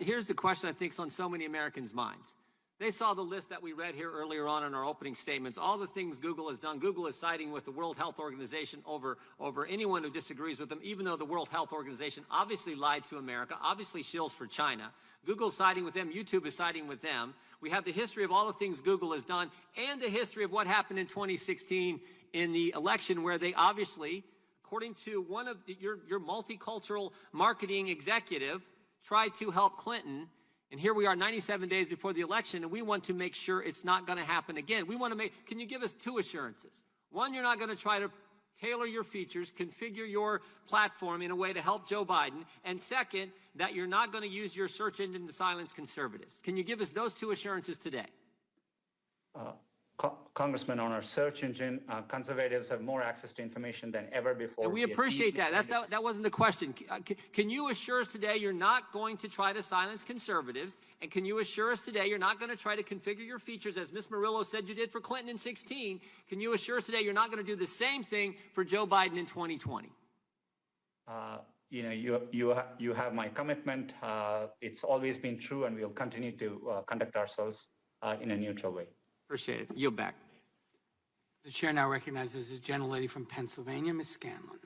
Here's the question I think is on so many Americans' minds. They saw the list that we read here earlier on in our opening statements, all the things Google has done. Google is siding with the World Health Organization over anyone who disagrees with them, even though the World Health Organization obviously lied to America, obviously shills for China. Google's siding with them. YouTube is siding with them. We have the history of all the things Google has done and the history of what happened in 2016 in the election, where they obviously, according to one of your multicultural marketing executive, tried to help Clinton. And here we are 97 days before the election, and we want to make sure it's not going to happen again. We want to make, can you give us two assurances? One, you're not going to try to tailor your features, configure your platform in a way to help Joe Biden. And second, that you're not going to use your search engine to silence conservatives. Can you give us those two assurances today? Congressman, on our search engine, conservatives have more access to information than ever before. And we appreciate that. That wasn't the question. Can you assure us today you're not going to try to silence conservatives? And can you assure us today you're not going to try to configure your features, as Ms. Murillo said you did for Clinton in 2016? Can you assure us today you're not going to do the same thing for Joe Biden in 2020? You know, you have my commitment. It's always been true, and we'll continue to conduct ourselves in a neutral way. Appreciate it. Yield back. The chair now recognizes the gentlelady from Pennsylvania, Ms. Scanlon.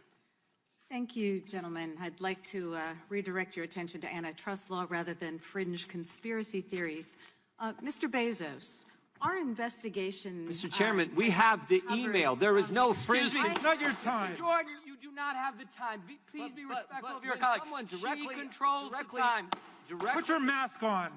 Thank you, gentlemen. I'd like to redirect your attention to antitrust law rather than fringe conspiracy theories. Mr. Bezos, our investigation... Mr. Chairman, we have the email. There is no fringe... Excuse me, it's not your time. Mr. Jordan, you do not have the time. Please be respectful of your colleague. She controls the time. Put your mask on.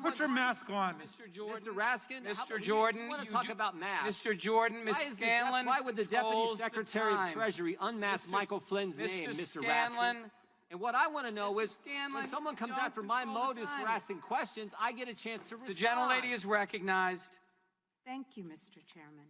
Put your mask on. Mr. Jordan. Mr. Raskin, Mr. Jordan, you want to talk about masks. Mr. Jordan, Ms. Scanlon. Why would the Deputy Secretary of Treasury unmask Michael Flynn's name, Mr. Raskin? And what I want to know is, when someone comes after my motives for asking questions, I get a chance to respond. The gentlelady is recognized. Thank you, Mr. Chairman.